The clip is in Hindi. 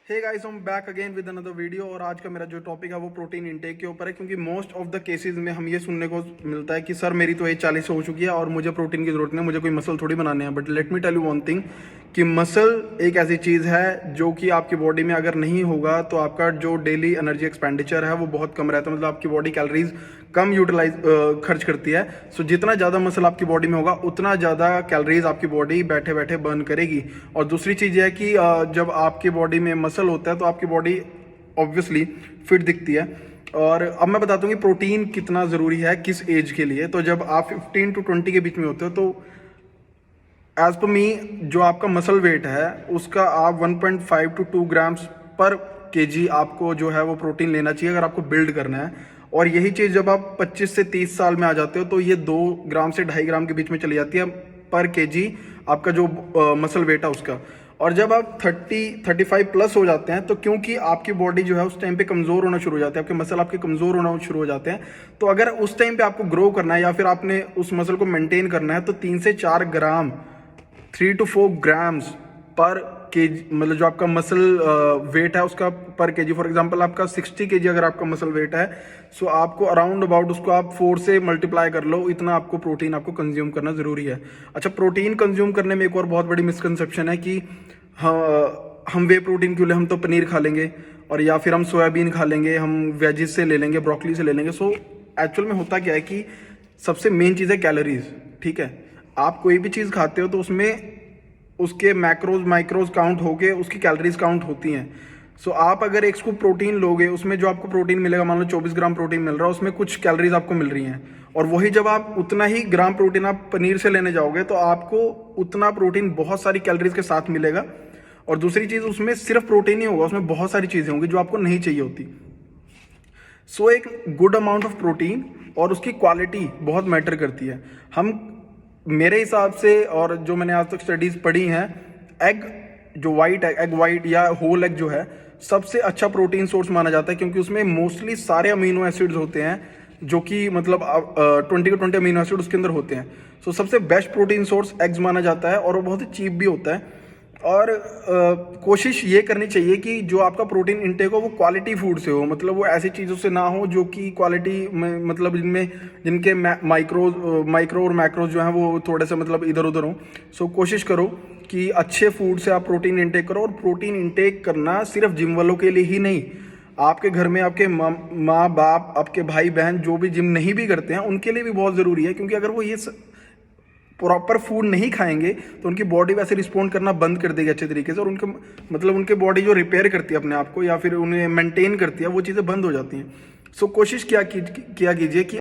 हे गाइस, हम back again with another video. और आज का मेरा जो टॉपिक है वो प्रोटीन इंटेक के ऊपर है, क्योंकि मोस्ट ऑफ द केसेस में हम ये सुनने को मिलता है कि सर मेरी तो एज 40 हो चुकी है और मुझे प्रोटीन की जरूरत नहीं है, मुझे कोई मसल थोड़ी बनाने हैं। But let me tell you one thing कि मसल एक ऐसी चीज़ है जो कि आपकी बॉडी में अगर नहीं होगा तो आपका जो डेली एनर्जी एक्सपेंडिचर है वो बहुत कम रहता है। मतलब आपकी बॉडी कैलोरीज कम यूटिलाइज खर्च करती है। सो जितना ज़्यादा मसल आपकी बॉडी में होगा उतना ज़्यादा कैलोरीज आपकी बॉडी बैठे बैठे बर्न करेगी। और दूसरी चीज़ है कि जब आपकी बॉडी में मसल होता है तो आपकी बॉडी ऑब्वियसली फिट दिखती है। और अब मैं बताता हूँ कि प्रोटीन कितना ज़रूरी है किस एज के लिए। तो जब आप 15 to 20 के बीच में होते हो तो एज पर मी जो आपका मसल वेट है उसका आप 1.5 to 2 ग्राम्स पर केजी आपको जो है वो प्रोटीन लेना चाहिए अगर आपको बिल्ड करना है। और यही चीज़ जब आप 25 से 30 साल में आ जाते हो तो ये 2 ग्राम से 2.5 ग्राम के बीच में चली जाती है पर केजी आपका जो मसल वेट है उसका। और जब आप 30-35 प्लस हो जाते हैं तो क्योंकि आपकी बॉडी जो है उस टाइम पे कमज़ोर होना शुरू हो जाती है, आपके मसल आपके कमज़ोर होना शुरू हो जाते हैं। तो अगर उस टाइम पे आपको ग्रो करना है या फिर आपने उस मसल को मेंटेन करना है तो 3 से 4 ग्राम 3 to 4 ग्राम्स पर केजी, मतलब जो आपका मसल वेट है उसका पर केजी। फॉर एग्जांपल आपका 60 केजी अगर आपका मसल वेट है, सो आपको अराउंड अबाउट उसको आप 4 से मल्टीप्लाई कर लो, इतना आपको प्रोटीन आपको कंज्यूम करना ज़रूरी है। अच्छा, प्रोटीन कंज्यूम करने में एक और बहुत बड़ी मिसकंसेप्शन है कि हाँ हम वे प्रोटीन क्यों लें, हम तो पनीर खा लेंगे और या फिर हम सोयाबीन खा लेंगे, हम वेजिस से ले लेंगे, ब्रोकली से ले लेंगे। सो एक्चुअल में होता क्या है कि सबसे मेन चीज़ है कैलोरीज। ठीक है, आप कोई भी चीज़ खाते हो तो उसमें उसके मैक्रोज माइक्रोज काउंट होके उसकी कैलोरीज काउंट होती हैं। सो आप अगर एक स्कूप प्रोटीन लोगे उसमें जो आपको प्रोटीन मिलेगा, मान लो 24 ग्राम प्रोटीन मिल रहा है, उसमें कुछ कैलोरीज आपको मिल रही हैं। और वही जब आप उतना ही ग्राम प्रोटीन आप पनीर से लेने जाओगे तो आपको उतना प्रोटीन बहुत सारी कैलोरीज के साथ मिलेगा। और दूसरी चीज़, उसमें सिर्फ प्रोटीन ही होगा, उसमें बहुत सारी चीज़ें होंगी जो आपको नहीं चाहिए होती। सो एक गुड अमाउंट ऑफ प्रोटीन और उसकी क्वालिटी बहुत मैटर करती है। हम मेरे हिसाब से और जो मैंने आज तक स्टडीज़ पढ़ी हैं, एग जो वाइट एग वाइट या होल एग जो है सबसे अच्छा प्रोटीन सोर्स माना जाता है, क्योंकि उसमें मोस्टली सारे अमीनो एसिड्स होते हैं जो कि मतलब 20 के 20 अमीनो एसिड उसके अंदर होते हैं। सो सबसे बेस्ट प्रोटीन सोर्स एग्स माना जाता है और वो बहुत ही चीप भी होता है। और कोशिश ये करनी चाहिए कि जो आपका प्रोटीन इंटेक हो वो क्वालिटी फूड से हो, मतलब वो ऐसी चीज़ों से ना हो जो कि क्वालिटी में मतलब जिनके माइक्रो और मैक्रोज जो हैं वो थोड़े से मतलब इधर उधर हों। सो कोशिश करो कि अच्छे फूड से आप प्रोटीन इंटेक करो। और प्रोटीन इंटेक करना सिर्फ जिम वालों के लिए ही नहीं, आपके घर में आपके माँ बाप, आपके भाई बहन जो भी जिम नहीं भी करते हैं उनके लिए भी बहुत ज़रूरी है। क्योंकि अगर वो ये प्रॉपर फूड नहीं खाएंगे तो उनकी बॉडी वैसे रिस्पॉन्ड करना बंद कर देगी अच्छे तरीके से, और उनके मतलब उनके बॉडी जो रिपेयर करती है अपने आप को या फिर उन्हें मेंटेन करती है वो चीज़ें बंद हो जाती हैं। सो कोशिश किया कीजिए कि